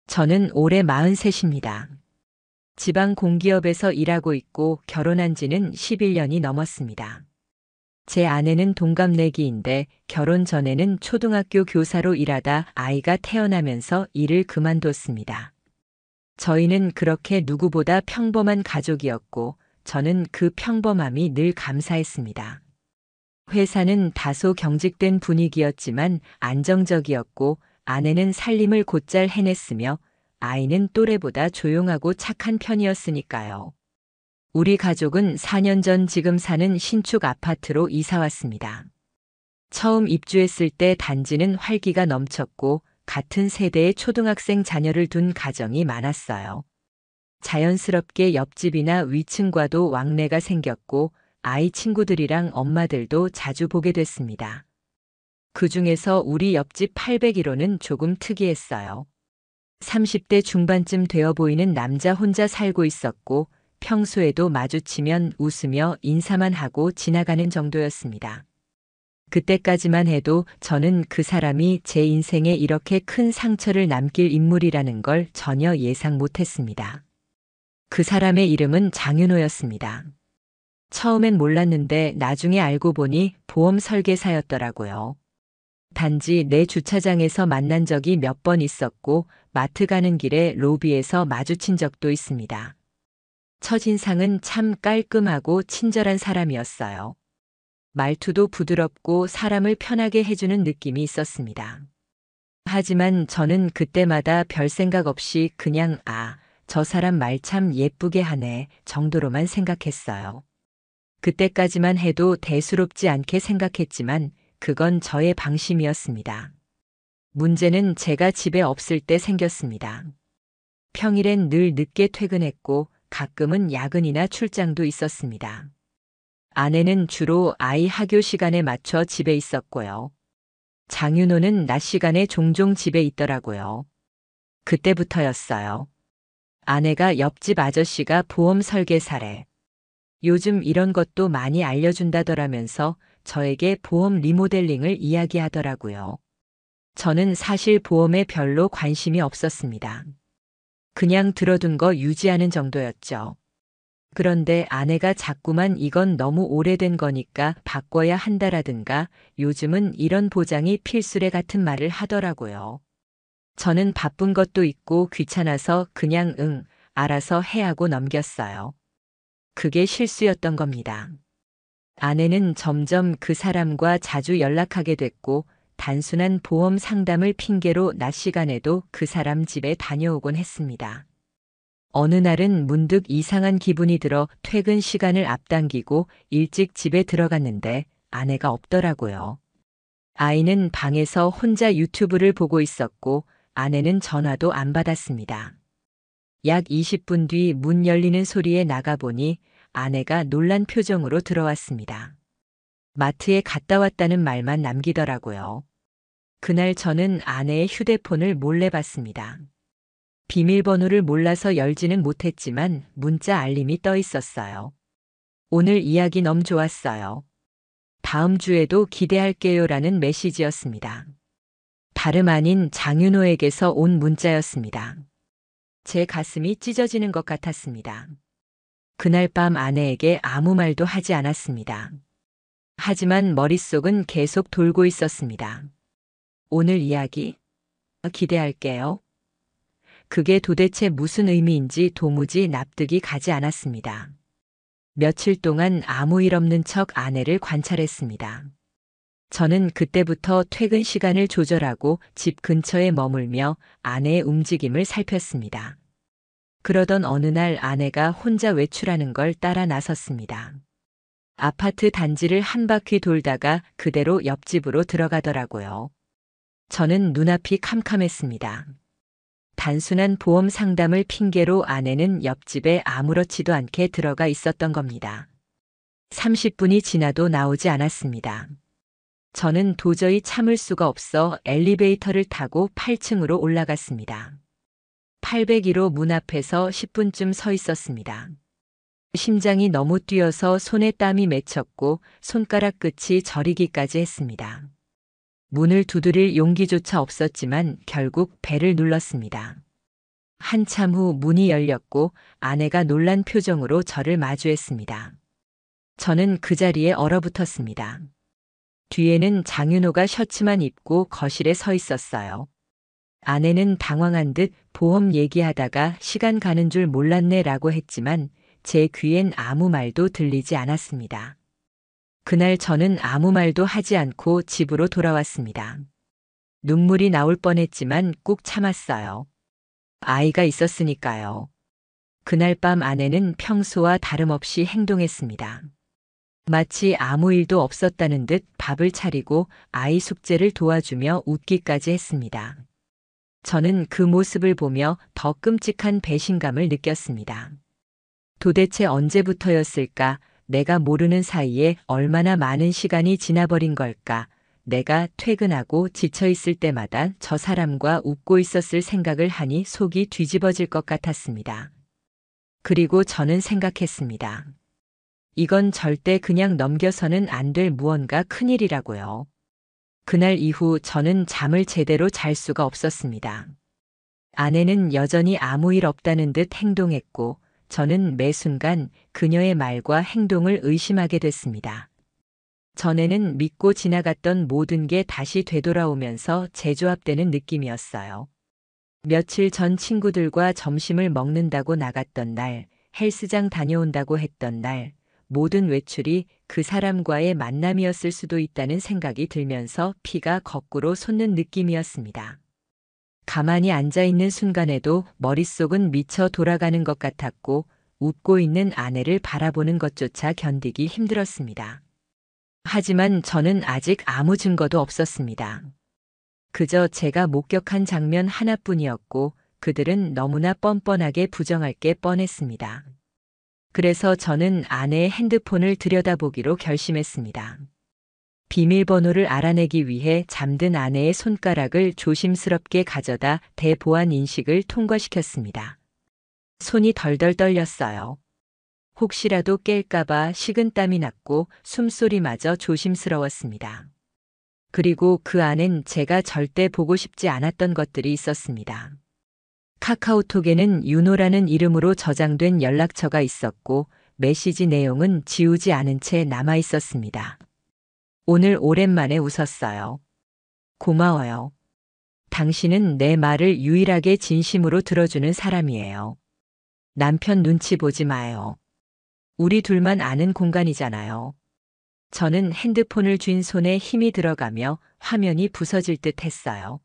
저는 올해 43입니다. 지방 공기업에서 일하고 있고 결혼한 지는 11년이 넘었습니다. 제 아내는 동갑내기인데 결혼 전에는 초등학교 교사로 일하다 아이가 태어나면서 일을 그만뒀습니다. 저희는 그렇게 누구보다 평범한 가족이었고 저는 그 평범함이 늘 감사했습니다. 회사는 다소 경직된 분위기였지만 안정적이었고 아내는 살림을 곧잘 해냈으며 아이는 또래보다 조용하고 착한 편이었으니까요. 우리 가족은 4년 전 지금 사는 신축 아파트로 이사 왔습니다. 처음 입주했을 때 단지는 활기가 넘쳤고 같은 세대의 초등학생 자녀를 둔 가정이 많았어요. 자연스럽게 옆집이나 위층과도 왕래가 생겼고 아이 친구들이랑 엄마들도 자주 보게 됐습니다. 그 중에서 우리 옆집 801호는 조금 특이했어요. 30대 중반쯤 되어 보이는 남자 혼자 살고 있었고 평소에도 마주치면 웃으며 인사만 하고 지나가는 정도였습니다. 그때까지만 해도 저는 그 사람이 제 인생에 이렇게 큰 상처를 남길 인물이라는 걸 전혀 예상 못했습니다. 그 사람의 이름은 장윤호였습니다. 처음엔 몰랐는데 나중에 알고 보니 보험 설계사였더라고요. 단지 내 주차장에서 만난 적이 몇 번 있었고 마트 가는 길에 로비에서 마주친 적도 있습니다. 첫인상은 참 깔끔하고 친절한 사람이었어요. 말투도 부드럽고 사람을 편하게 해주는 느낌이 있었습니다. 하지만 저는 그때마다 별 생각 없이 그냥 저 사람 말 참 예쁘게 하네 정도로만 생각했어요. 그때까지만 해도 대수롭지 않게 생각했지만 그건 저의 방심이었습니다. 문제는 제가 집에 없을 때 생겼습니다. 평일엔 늘 늦게 퇴근했고 가끔은 야근이나 출장도 있었습니다. 아내는 주로 아이 학교 시간에 맞춰 집에 있었고요. 장윤호는 낮 시간에 종종 집에 있더라고요. 그때부터였어요. 아내가 옆집 아저씨가 보험 설계사래. 요즘 이런 것도 많이 알려준다더라면서 저에게 보험 리모델링을 이야기하더라고요. 저는 사실 보험에 별로 관심이 없었습니다. 그냥 들어둔 거 유지하는 정도였죠. 그런데 아내가 자꾸만 이건 너무 오래된 거니까 바꿔야 한다라든가 요즘은 이런 보장이 필수래 같은 말을 하더라고요. 저는 바쁜 것도 있고 귀찮아서 그냥 알아서 해 하고 넘겼어요. 그게 실수였던 겁니다. 아내는 점점 그 사람과 자주 연락하게 됐고 단순한 보험 상담을 핑계로 낮 시간에도 그 사람 집에 다녀오곤 했습니다. 어느 날은 문득 이상한 기분이 들어 퇴근 시간을 앞당기고 일찍 집에 들어갔는데 아내가 없더라고요. 아이는 방에서 혼자 유튜브를 보고 있었고 아내는 전화도 안 받았습니다. 약 20분 뒤 문 열리는 소리에 나가보니 아내가 놀란 표정으로 들어왔습니다. 마트에 갔다 왔다는 말만 남기더라고요. 그날 저는 아내의 휴대폰을 몰래 봤습니다. 비밀번호를 몰라서 열지는 못했지만 문자 알림이 떠 있었어요. 오늘 이야기 너무 좋았어요. 다음 주에도 기대할게요라는 메시지였습니다. 다름 아닌 장윤호에게서 온 문자였습니다. 제 가슴이 찢어지는 것 같았습니다. 그날 밤 아내에게 아무 말도 하지 않았습니다. 하지만 머릿속은 계속 돌고 있었습니다. 오늘 이야기 기대할게요. 그게 도대체 무슨 의미인지 도무지 납득이 가지 않았습니다. 며칠 동안 아무 일 없는 척 아내를 관찰했습니다. 저는 그때부터 퇴근 시간을 조절하고 집 근처에 머물며 아내의 움직임을 살폈습니다. 그러던 어느 날 아내가 혼자 외출하는 걸 따라 나섰습니다. 아파트 단지를 한 바퀴 돌다가 그대로 옆집으로 들어가더라고요. 저는 눈앞이 캄캄했습니다. 단순한 보험 상담을 핑계로 아내는 옆집에 아무렇지도 않게 들어가 있었던 겁니다. 30분이 지나도 나오지 않았습니다. 저는 도저히 참을 수가 없어 엘리베이터를 타고 8층으로 올라갔습니다. 801호 문 앞에서 10분쯤 서 있었습니다. 심장이 너무 뛰어서 손에 땀이 맺혔고 손가락 끝이 저리기까지 했습니다. 문을 두드릴 용기조차 없었지만 결국 벨을 눌렀습니다. 한참 후 문이 열렸고 아내가 놀란 표정으로 저를 마주했습니다. 저는 그 자리에 얼어붙었습니다. 뒤에는 장윤호가 셔츠만 입고 거실에 서 있었어요. 아내는 당황한 듯 보험 얘기하다가 시간 가는 줄 몰랐네 라고 했지만 제 귀엔 아무 말도 들리지 않았습니다. 그날 저는 아무 말도 하지 않고 집으로 돌아왔습니다. 눈물이 나올 뻔했지만 꾹 참았어요. 아이가 있었으니까요. 그날 밤 아내는 평소와 다름없이 행동했습니다. 마치 아무 일도 없었다는 듯 밥을 차리고 아이 숙제를 도와주며 웃기까지 했습니다. 저는 그 모습을 보며 더 끔찍한 배신감을 느꼈습니다. 도대체 언제부터였을까? 내가 모르는 사이에 얼마나 많은 시간이 지나버린 걸까? 내가 퇴근하고 지쳐있을 때마다 저 사람과 웃고 있었을 생각을 하니 속이 뒤집어질 것 같았습니다. 그리고 저는 생각했습니다. 이건 절대 그냥 넘겨서는 안 될 무언가 큰일이라고요. 그날 이후 저는 잠을 제대로 잘 수가 없었습니다. 아내는 여전히 아무 일 없다는 듯 행동했고 저는 매 순간 그녀의 말과 행동을 의심하게 됐습니다. 전에는 믿고 지나갔던 모든 게 다시 되돌아오면서 재조합되는 느낌이었어요. 며칠 전 친구들과 점심을 먹는다고 나갔던 날, 헬스장 다녀온다고 했던 날, 모든 외출이 그 사람과의 만남이었을 수도 있다는 생각이 들면서 피가 거꾸로 솟는 느낌이었습니다. 가만히 앉아있는 순간에도 머릿속은 미쳐 돌아가는 것 같았고 웃고 있는 아내를 바라보는 것조차 견디기 힘들었습니다. 하지만 저는 아직 아무 증거도 없었습니다. 그저 제가 목격한 장면 하나뿐이었고 그들은 너무나 뻔뻔하게 부정할 게 뻔했습니다. 그래서 저는 아내의 핸드폰을 들여다보기로 결심했습니다. 비밀번호를 알아내기 위해 잠든 아내의 손가락을 조심스럽게 가져다 대보안 인식을 통과시켰습니다. 손이 덜덜 떨렸어요. 혹시라도 깰까봐 식은땀이 났고 숨소리마저 조심스러웠습니다. 그리고 그 안엔 제가 절대 보고 싶지 않았던 것들이 있었습니다. 카카오톡에는 윤호라는 이름으로 저장된 연락처가 있었고 메시지 내용은 지우지 않은 채 남아 있었습니다. 오늘 오랜만에 웃었어요. 고마워요. 당신은 내 말을 유일하게 진심으로 들어주는 사람이에요. 남편 눈치 보지 마요. 우리 둘만 아는 공간이잖아요. 저는 핸드폰을 쥔 손에 힘이 들어가며 화면이 부서질 듯 했어요.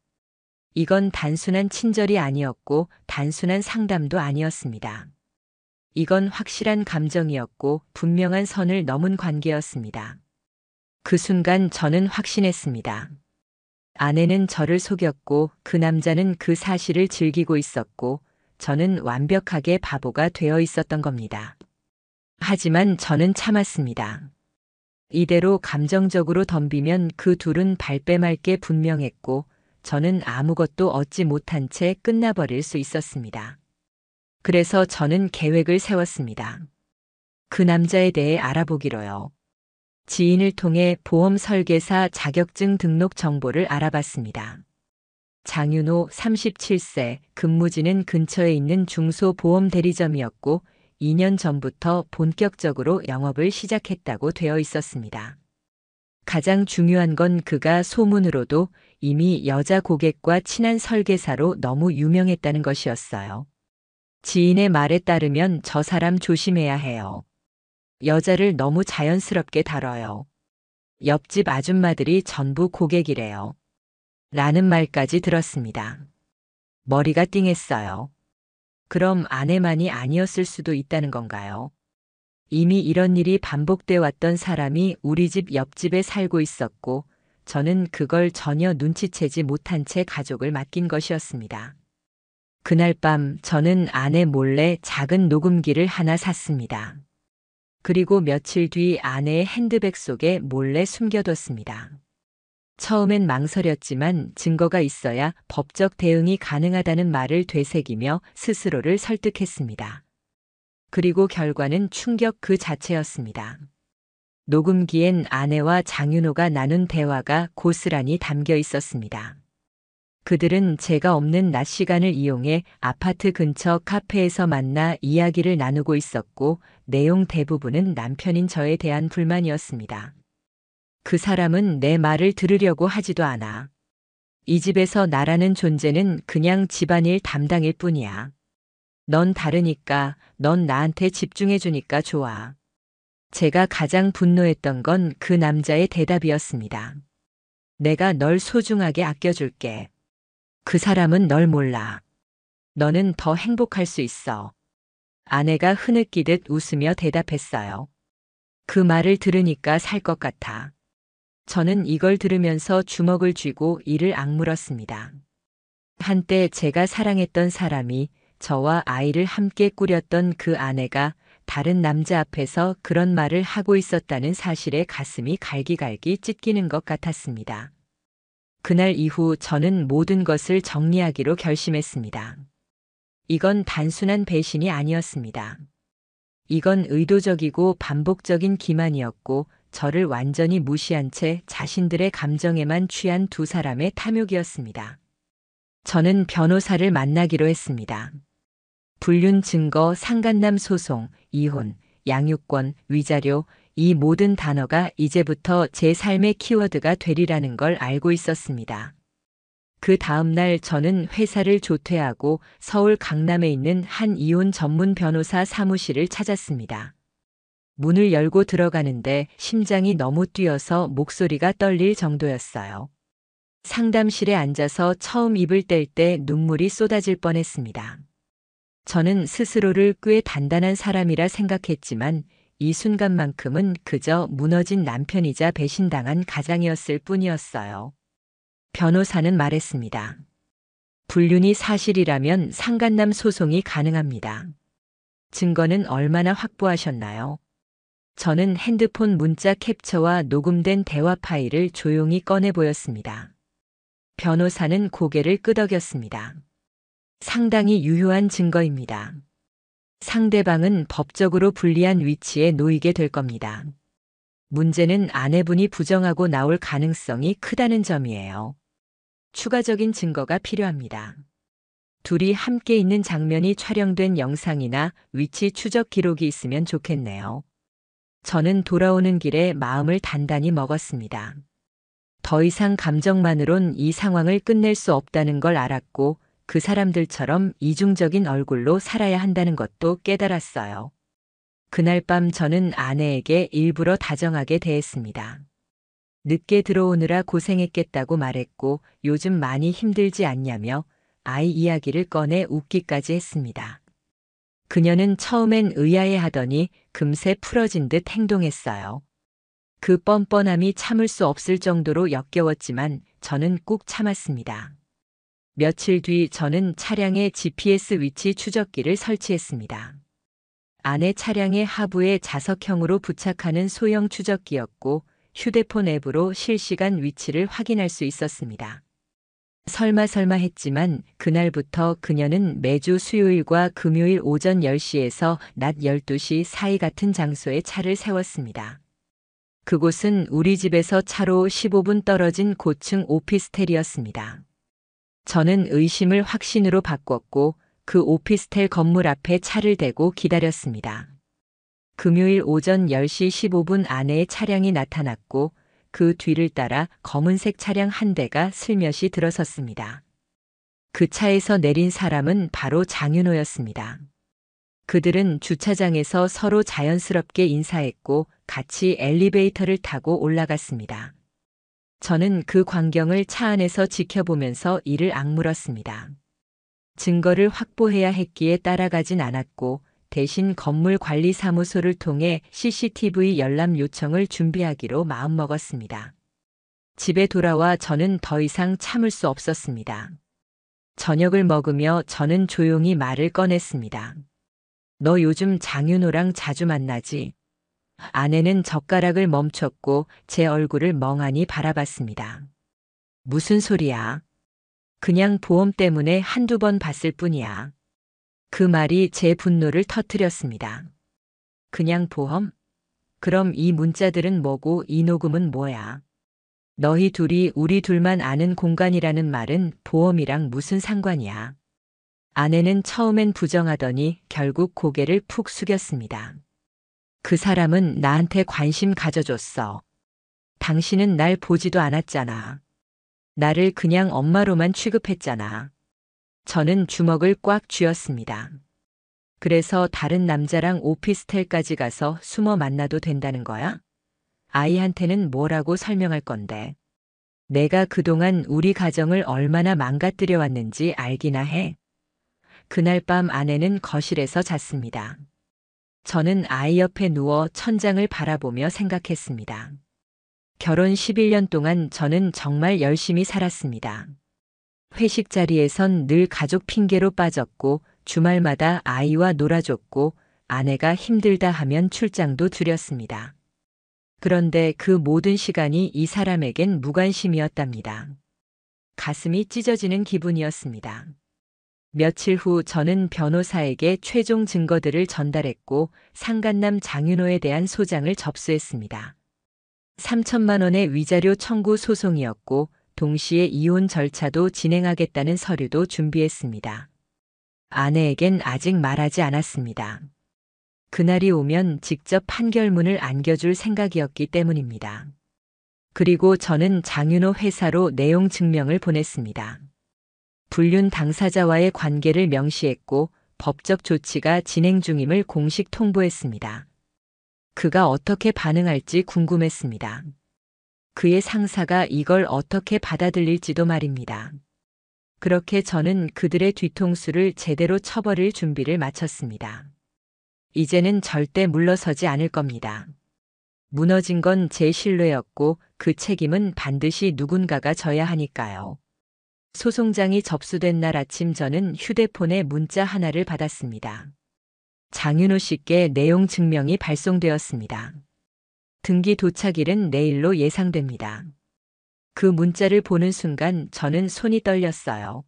이건 단순한 친절이 아니었고 단순한 상담도 아니었습니다. 이건 확실한 감정이었고 분명한 선을 넘은 관계였습니다. 그 순간 저는 확신했습니다. 아내는 저를 속였고 그 남자는 그 사실을 즐기고 있었고 저는 완벽하게 바보가 되어 있었던 겁니다. 하지만 저는 참았습니다. 이대로 감정적으로 덤비면 그 둘은 발뺌할 게 분명했고 저는 아무것도 얻지 못한 채 끝나버릴 수 있었습니다. 그래서 저는 계획을 세웠습니다. 그 남자에 대해 알아보기로요. 지인을 통해 보험 설계사 자격증 등록 정보를 알아봤습니다. 장윤호 37세, 근무지는 근처에 있는 중소보험 대리점이었고 2년 전부터 본격적으로 영업을 시작했다고 되어 있었습니다. 가장 중요한 건 그가 소문으로도 이미 여자 고객과 친한 설계사로 너무 유명했다는 것이었어요. 지인의 말에 따르면 저 사람 조심해야 해요. 여자를 너무 자연스럽게 다뤄요. 옆집 아줌마들이 전부 고객이래요. 라는 말까지 들었습니다. 머리가 띵했어요. 그럼 아내만이 아니었을 수도 있다는 건가요? 이미 이런 일이 반복돼 왔던 사람이 우리 집 옆집에 살고 있었고 저는 그걸 전혀 눈치채지 못한 채 가족을 맡긴 것이었습니다. 그날 밤 저는 아내 몰래 작은 녹음기를 하나 샀습니다. 그리고 며칠 뒤 아내의 핸드백 속에 몰래 숨겨뒀습니다. 처음엔 망설였지만 증거가 있어야 법적 대응이 가능하다는 말을 되새기며 스스로를 설득했습니다. 그리고 결과는 충격 그 자체였습니다. 녹음기엔 아내와 장윤호가 나눈 대화가 고스란히 담겨 있었습니다. 그들은 제가 없는 낮 시간을 이용해 아파트 근처 카페에서 만나 이야기를 나누고 있었고, 내용 대부분은 남편인 저에 대한 불만이었습니다. 그 사람은 내 말을 들으려고 하지도 않아. 이 집에서 나라는 존재는 그냥 집안일 담당일 뿐이야. 넌 다르니까, 넌 나한테 집중해주니까 좋아. 제가 가장 분노했던 건 그 남자의 대답이었습니다. 내가 널 소중하게 아껴줄게. 그 사람은 널 몰라. 너는 더 행복할 수 있어. 아내가 흐느끼듯 웃으며 대답했어요. 그 말을 들으니까 살 것 같아. 저는 이걸 들으면서 주먹을 쥐고 이를 악물었습니다. 한때 제가 사랑했던 사람이, 저와 아이를 함께 꾸렸던 그 아내가 다른 남자 앞에서 그런 말을 하고 있었다는 사실에 가슴이 갈기갈기 찢기는 것 같았습니다. 그날 이후 저는 모든 것을 정리하기로 결심했습니다. 이건 단순한 배신이 아니었습니다. 이건 의도적이고 반복적인 기만이었고, 저를 완전히 무시한 채 자신들의 감정에만 취한 두 사람의 탐욕이었습니다. 저는 변호사를 만나기로 했습니다. 불륜 증거, 상간남 소송, 이혼, 양육권, 위자료, 이 모든 단어가 이제부터 제 삶의 키워드가 되리라는 걸 알고 있었습니다. 그 다음 날 저는 회사를 조퇴하고 서울 강남에 있는 한 이혼 전문 변호사 사무실을 찾았습니다. 문을 열고 들어가는데 심장이 너무 뛰어서 목소리가 떨릴 정도였어요. 상담실에 앉아서 처음 입을 뗄 때 눈물이 쏟아질 뻔했습니다. 저는 스스로를 꽤 단단한 사람이라 생각했지만 이 순간만큼은 그저 무너진 남편이자 배신당한 가장이었을 뿐이었어요. 변호사는 말했습니다. 불륜이 사실이라면 상간남 소송이 가능합니다. 증거는 얼마나 확보하셨나요? 저는 핸드폰 문자 캡처와 녹음된 대화 파일을 조용히 꺼내 보였습니다. 변호사는 고개를 끄덕였습니다. 상당히 유효한 증거입니다. 상대방은 법적으로 불리한 위치에 놓이게 될 겁니다. 문제는 아내분이 부정하고 나올 가능성이 크다는 점이에요. 추가적인 증거가 필요합니다. 둘이 함께 있는 장면이 촬영된 영상이나 위치 추적 기록이 있으면 좋겠네요. 저는 돌아오는 길에 마음을 단단히 먹었습니다. 더 이상 감정만으론 이 상황을 끝낼 수 없다는 걸 알았고, 그 사람들처럼 이중적인 얼굴로 살아야 한다는 것도 깨달았어요. 그날 밤 저는 아내에게 일부러 다정하게 대했습니다. 늦게 들어오느라 고생했겠다고 말했고, 요즘 많이 힘들지 않냐며 아이 이야기를 꺼내 웃기까지 했습니다. 그녀는 처음엔 의아해 하더니 금세 풀어진 듯 행동했어요. 그 뻔뻔함이 참을 수 없을 정도로 역겨웠지만 저는 꾹 참았습니다. 며칠 뒤 저는 차량에 GPS 위치 추적기를 설치했습니다. 아내 차량의 하부에 자석형으로 부착하는 소형 추적기였고, 휴대폰 앱으로 실시간 위치를 확인할 수 있었습니다. 설마 했지만 그날부터 그녀는 매주 수요일과 금요일 오전 10시에서 낮 12시 사이 같은 장소에 차를 세웠습니다. 그곳은 우리 집에서 차로 15분 떨어진 고층 오피스텔이었습니다. 저는 의심을 확신으로 바꿨고 그 오피스텔 건물 앞에 차를 대고 기다렸습니다. 금요일 오전 10시 15분 아내의 차량이 나타났고 그 뒤를 따라 검은색 차량 한 대가 슬며시 들어섰습니다. 그 차에서 내린 사람은 바로 장윤호였습니다. 그들은 주차장에서 서로 자연스럽게 인사했고 같이 엘리베이터를 타고 올라갔습니다. 저는 그 광경을 차 안에서 지켜보면서 이를 악물었습니다. 증거를 확보해야 했기에 따라가진 않았고 대신 건물관리사무소를 통해 CCTV 열람 요청을 준비하기로 마음먹었습니다. 집에 돌아와 저는 더 이상 참을 수 없었습니다. 저녁을 먹으며 저는 조용히 말을 꺼냈습니다. 너 요즘 장윤호랑 자주 만나지? 아내는 젓가락을 멈췄고 제 얼굴을 멍하니 바라봤습니다. 무슨 소리야? 그냥 보험 때문에 한두 번 봤을 뿐이야. 그 말이 제 분노를 터뜨렸습니다. 그냥 보험? 그럼 이 문자들은 뭐고 이 녹음은 뭐야? 너희 둘이 우리 둘만 아는 공간이라는 말은 보험이랑 무슨 상관이야. 아내는 처음엔 부정하더니 결국 고개를 푹 숙였습니다. 그 사람은 나한테 관심 가져줬어. 당신은 날 보지도 않았잖아. 나를 그냥 엄마로만 취급했잖아. 저는 주먹을 꽉 쥐었습니다. 그래서 다른 남자랑 오피스텔까지 가서 숨어 만나도 된다는 거야? 아이한테는 뭐라고 설명할 건데. 내가 그동안 우리 가정을 얼마나 망가뜨려 왔는지 알기나 해. 그날 밤 아내는 거실에서 잤습니다. 저는 아이 옆에 누워 천장을 바라보며 생각했습니다. 결혼 11년 동안 저는 정말 열심히 살았습니다. 회식 자리에선 늘 가족 핑계로 빠졌고 주말마다 아이와 놀아줬고 아내가 힘들다 하면 출장도 드렸습니다. 그런데 그 모든 시간이 이 사람에겐 무관심이었답니다. 가슴이 찢어지는 기분이었습니다. 며칠 후 저는 변호사에게 최종 증거들을 전달했고 상간남 장윤호에 대한 소장을 접수했습니다. 3천만 원의 위자료 청구 소송이었고 동시에 이혼 절차도 진행하겠다는 서류도 준비했습니다. 아내에겐 아직 말하지 않았습니다. 그날이 오면 직접 판결문을 안겨줄 생각이었기 때문입니다. 그리고 저는 장윤호 회사로 내용 증명을 보냈습니다. 불륜 당사자와의 관계를 명시했고 법적 조치가 진행 중임을 공식 통보했습니다. 그가 어떻게 반응할지 궁금했습니다. 그의 상사가 이걸 어떻게 받아들일지도 말입니다. 그렇게 저는 그들의 뒤통수를 제대로 쳐버릴 준비를 마쳤습니다. 이제는 절대 물러서지 않을 겁니다. 무너진 건 제 신뢰였고 그 책임은 반드시 누군가가 져야 하니까요. 소송장이 접수된 날 아침 저는 휴대폰에 문자 하나를 받았습니다. 장윤호 씨께 내용 증명이 발송되었습니다. 등기 도착일은 내일로 예상됩니다. 그 문자를 보는 순간 저는 손이 떨렸어요.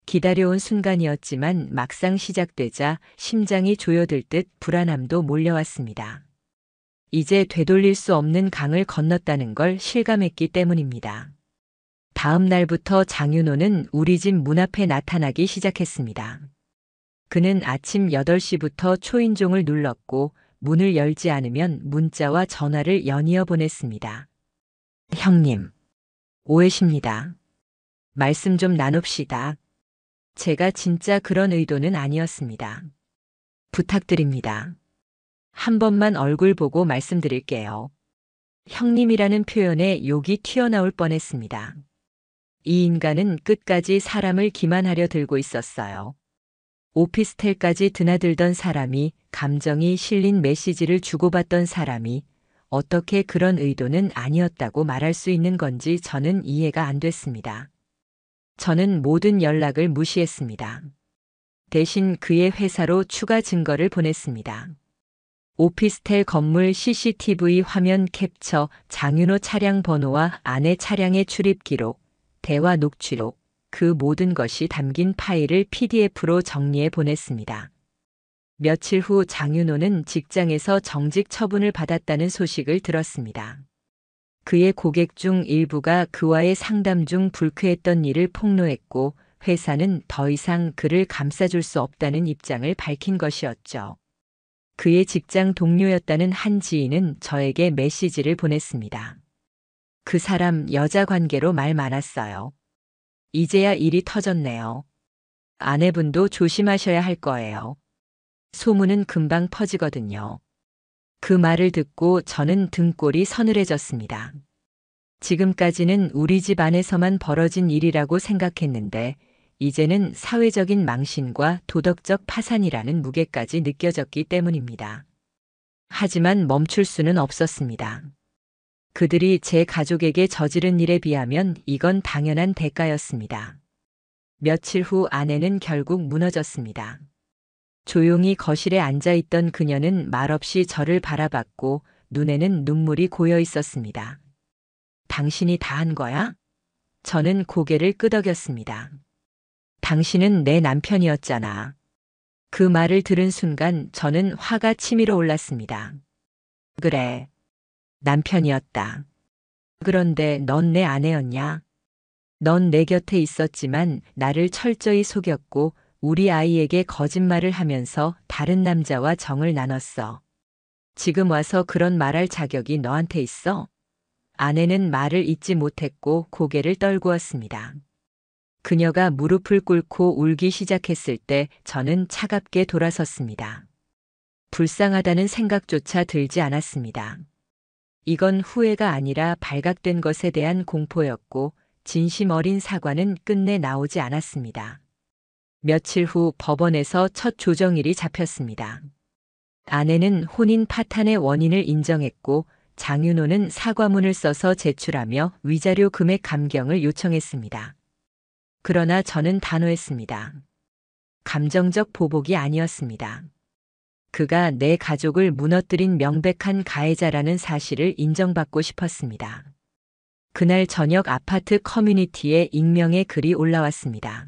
기다려온 순간이었지만 막상 시작되자 심장이 조여들 듯 불안함도 몰려왔습니다. 이제 되돌릴 수 없는 강을 건넜다는 걸 실감했기 때문입니다. 다음 날부터 장윤호는 우리 집 문 앞에 나타나기 시작했습니다. 그는 아침 8시부터 초인종을 눌렀고 문을 열지 않으면 문자와 전화를 연이어 보냈습니다. 형님, 오해십니다. 말씀 좀 나눕시다. 제가 진짜 그런 의도는 아니었습니다. 부탁드립니다. 한 번만 얼굴 보고 말씀드릴게요. 형님이라는 표현에 욕이 튀어나올 뻔했습니다. 이 인간은 끝까지 사람을 기만하려 들고 있었어요. 오피스텔까지 드나들던 사람이, 감정이 실린 메시지를 주고받던 사람이 어떻게 그런 의도는 아니었다고 말할 수 있는 건지 저는 이해가 안 됐습니다. 저는 모든 연락을 무시했습니다. 대신 그의 회사로 추가 증거를 보냈습니다. 오피스텔 건물 CCTV 화면 캡처, 장윤호 차량 번호와 아내 차량의 출입 기록, 대화 녹취록, 그 모든 것이 담긴 파일을 PDF로 정리해 보냈습니다. 며칠 후 장윤호는 직장에서 정직 처분을 받았다는 소식을 들었습니다. 그의 고객 중 일부가 그와의 상담 중 불쾌했던 일을 폭로했고 회사는 더 이상 그를 감싸줄 수 없다는 입장을 밝힌 것이었죠. 그의 직장 동료였다는 한 지인은 저에게 메시지를 보냈습니다. 그 사람 여자 관계로 말 많았어요. 이제야 일이 터졌네요. 아내분도 조심하셔야 할 거예요. 소문은 금방 퍼지거든요. 그 말을 듣고 저는 등골이 서늘해졌습니다. 지금까지는 우리 집 안에서만 벌어진 일이라고 생각했는데 이제는 사회적인 망신과 도덕적 파산이라는 무게까지 느껴졌기 때문입니다. 하지만 멈출 수는 없었습니다. 그들이 제 가족에게 저지른 일에 비하면 이건 당연한 대가였습니다. 며칠 후 아내는 결국 무너졌습니다. 조용히 거실에 앉아 있던 그녀는 말없이 저를 바라봤고 눈에는 눈물이 고여 있었습니다. 당신이 다 한 거야? 저는 고개를 끄덕였습니다. 당신은 내 남편이었잖아. 그 말을 들은 순간 저는 화가 치밀어 올랐습니다. 그래, 남편이었다. 그런데 넌 내 아내였냐? 넌 내 곁에 있었지만 나를 철저히 속였고 우리 아이에게 거짓말을 하면서 다른 남자와 정을 나눴어. 지금 와서 그런 말할 자격이 너한테 있어? 아내는 말을 잇지 못했고 고개를 떨구었습니다. 그녀가 무릎을 꿇고 울기 시작했을 때 저는 차갑게 돌아섰습니다. 불쌍하다는 생각조차 들지 않았습니다. 이건 후회가 아니라 발각된 것에 대한 공포였고 진심 어린 사과는 끝내 나오지 않았습니다. 며칠 후 법원에서 첫 조정일이 잡혔습니다. 아내는 혼인 파탄의 원인을 인정했고 장윤호는 사과문을 써서 제출하며 위자료 금액 감경을 요청했습니다. 그러나 저는 단호했습니다. 감정적 보복이 아니었습니다. 그가 내 가족을 무너뜨린 명백한 가해자라는 사실을 인정받고 싶었습니다. 그날 저녁 아파트 커뮤니티에 익명의 글이 올라왔습니다.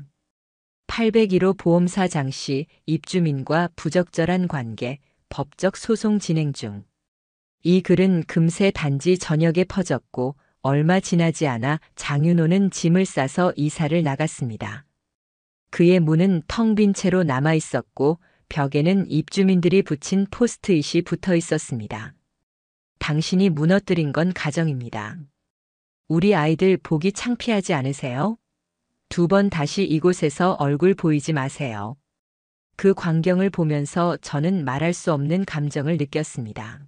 801호 보험사 장씨 입주민과 부적절한 관계, 법적 소송 진행 중. 이 글은 금세 단지 저녁에 퍼졌고 얼마 지나지 않아 장윤호는 짐을 싸서 이사를 나갔습니다. 그의 문은 텅 빈 채로 남아 있었고 벽에는 입주민들이 붙인 포스트잇이 붙어 있었습니다. 당신이 무너뜨린 건 가정입니다. 우리 아이들 보기 창피하지 않으세요? 2번 다시 이곳에서 얼굴 보이지 마세요. 그 광경을 보면서 저는 말할 수 없는 감정을 느꼈습니다.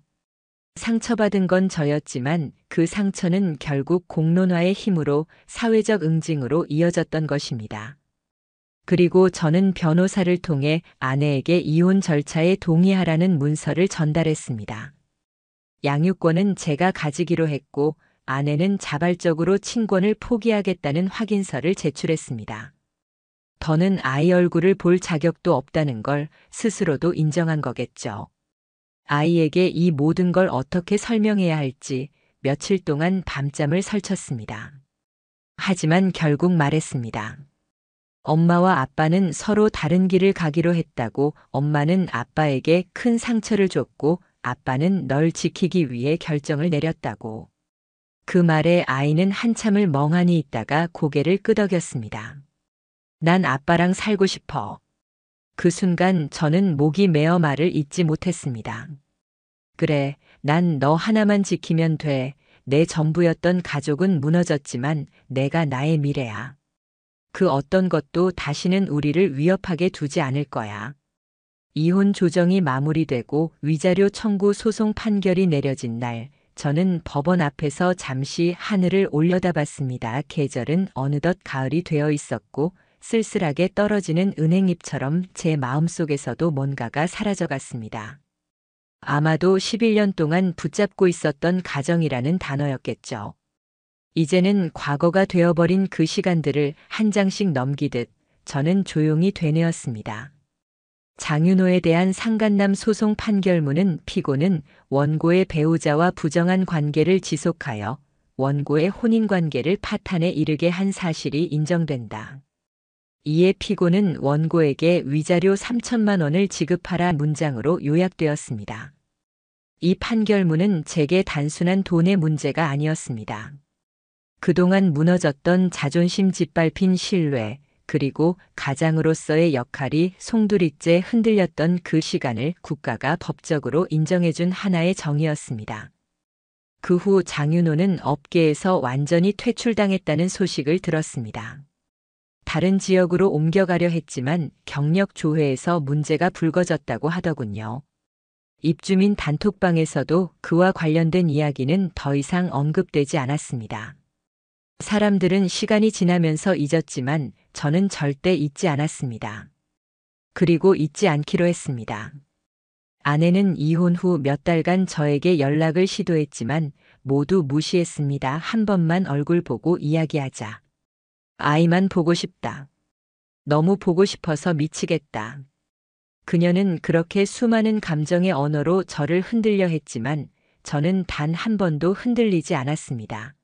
상처받은 건 저였지만 그 상처는 결국 공론화의 힘으로 사회적 응징으로 이어졌던 것입니다. 그리고 저는 변호사를 통해 아내에게 이혼 절차에 동의하라는 문서를 전달했습니다. 양육권은 제가 가지기로 했고 아내는 자발적으로 친권을 포기하겠다는 확인서를 제출했습니다. 더는 아이 얼굴을 볼 자격도 없다는 걸 스스로도 인정한 거겠죠. 아이에게 이 모든 걸 어떻게 설명해야 할지 며칠 동안 밤잠을 설쳤습니다. 하지만 결국 말했습니다. 엄마와 아빠는 서로 다른 길을 가기로 했다고. 엄마는 아빠에게 큰 상처를 줬고 아빠는 널 지키기 위해 결정을 내렸다고. 그 말에 아이는 한참을 멍하니 있다가 고개를 끄덕였습니다. 난 아빠랑 살고 싶어. 그 순간 저는 목이 메어 말을 잇지 못했습니다. 그래, 난 너 하나만 지키면 돼. 내 전부였던 가족은 무너졌지만 내가 나의 미래야. 그 어떤 것도 다시는 우리를 위협하게 두지 않을 거야. 이혼 조정이 마무리되고 위자료 청구 소송 판결이 내려진 날, 저는 법원 앞에서 잠시 하늘을 올려다봤습니다. 계절은 어느덧 가을이 되어 있었고 쓸쓸하게 떨어지는 은행잎처럼 제 마음속에서도 뭔가가 사라져갔습니다. 아마도 11년 동안 붙잡고 있었던 가정이라는 단어였겠죠. 이제는 과거가 되어버린 그 시간들을 한 장씩 넘기듯 저는 조용히 되뇌었습니다. 장윤호에 대한 상간남 소송 판결문은 피고는 원고의 배우자와 부정한 관계를 지속하여 원고의 혼인관계를 파탄에 이르게 한 사실이 인정된다. 이에 피고는 원고에게 위자료 3천만 원을 지급하라 문장으로 요약되었습니다. 이 판결문은 제게 단순한 돈의 문제가 아니었습니다. 그동안 무너졌던 자존심 짓밟힌 신뢰, 그리고 가장으로서의 역할이 송두리째 흔들렸던 그 시간을 국가가 법적으로 인정해준 하나의 정의였습니다. 그 후 장윤호는 업계에서 완전히 퇴출당했다는 소식을 들었습니다. 다른 지역으로 옮겨가려 했지만 경력 조회에서 문제가 불거졌다고 하더군요. 입주민 단톡방에서도 그와 관련된 이야기는 더 이상 언급되지 않았습니다. 사람들은 시간이 지나면서 잊었지만 저는 절대 잊지 않았습니다. 그리고 잊지 않기로 했습니다. 아내는 이혼 후 몇 달간 저에게 연락을 시도했지만 모두 무시했습니다. 한 번만 얼굴 보고 이야기하자. 아이만 보고 싶다. 너무 보고 싶어서 미치겠다. 그녀는 그렇게 수많은 감정의 언어로 저를 흔들려 했지만 저는 단 한 번도 흔들리지 않았습니다.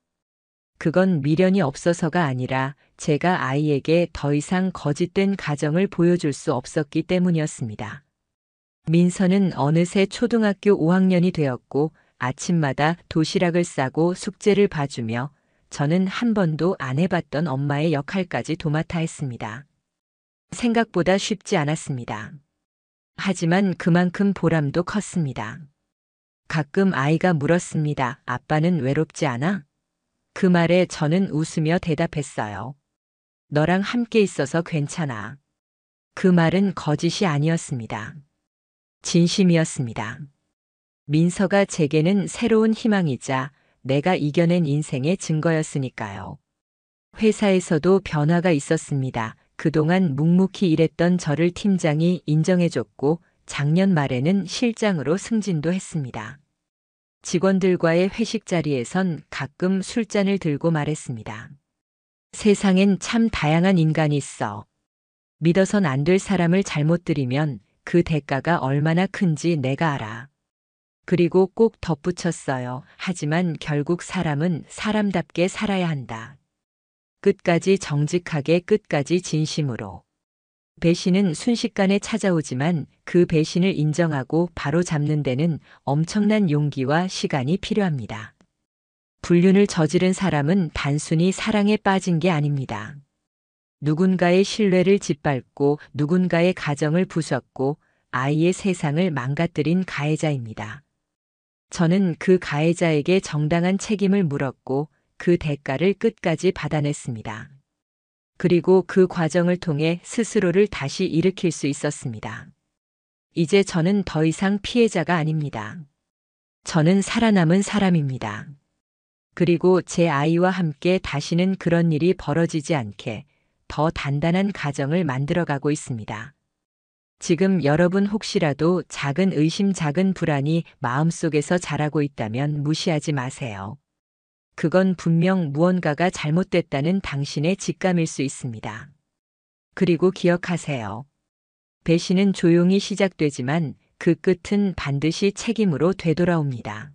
그건 미련이 없어서가 아니라 제가 아이에게 더 이상 거짓된 가정을 보여줄 수 없었기 때문이었습니다. 민서는 어느새 초등학교 5학년이 되었고 아침마다 도시락을 싸고 숙제를 봐주며 저는 한 번도 안 해봤던 엄마의 역할까지 도맡아 했습니다. 생각보다 쉽지 않았습니다. 하지만 그만큼 보람도 컸습니다. 가끔 아이가 물었습니다. 아빠는 외롭지 않아? 그 말에 저는 웃으며 대답했어요. 너랑 함께 있어서 괜찮아. 그 말은 거짓이 아니었습니다. 진심이었습니다. 민서가 제게는 새로운 희망이자 내가 이겨낸 인생의 증거였으니까요. 회사에서도 변화가 있었습니다. 그동안 묵묵히 일했던 저를 팀장이 인정해줬고 작년 말에는 실장으로 승진도 했습니다. 직원들과의 회식 자리에선 가끔 술잔을 들고 말했습니다. 세상엔 참 다양한 인간이 있어. 믿어선 안 될 사람을 잘못 들이면 그 대가가 얼마나 큰지 내가 알아. 그리고 꼭 덧붙였어요. 하지만 결국 사람은 사람답게 살아야 한다. 끝까지 정직하게 끝까지 진심으로. 배신은 순식간에 찾아오지만 그 배신을 인정하고 바로 잡는 데는 엄청난 용기와 시간이 필요합니다. 불륜을 저지른 사람은 단순히 사랑에 빠진 게 아닙니다. 누군가의 신뢰를 짓밟고 누군가의 가정을 부쉈고 아이의 세상을 망가뜨린 가해자입니다. 저는 그 가해자에게 정당한 책임을 물었고 그 대가를 끝까지 받아냈습니다. 그리고 그 과정을 통해 스스로를 다시 일으킬 수 있었습니다. 이제 저는 더 이상 피해자가 아닙니다. 저는 살아남은 사람입니다. 그리고 제 아이와 함께 다시는 그런 일이 벌어지지 않게 더 단단한 가정을 만들어가고 있습니다. 지금 여러분 혹시라도 작은 의심, 작은 불안이 마음속에서 자라고 있다면 무시하지 마세요. 그건 분명 무언가가 잘못됐다는 당신의 직감일 수 있습니다. 그리고 기억하세요. 배신은 조용히 시작되지만 그 끝은 반드시 책임으로 되돌아옵니다.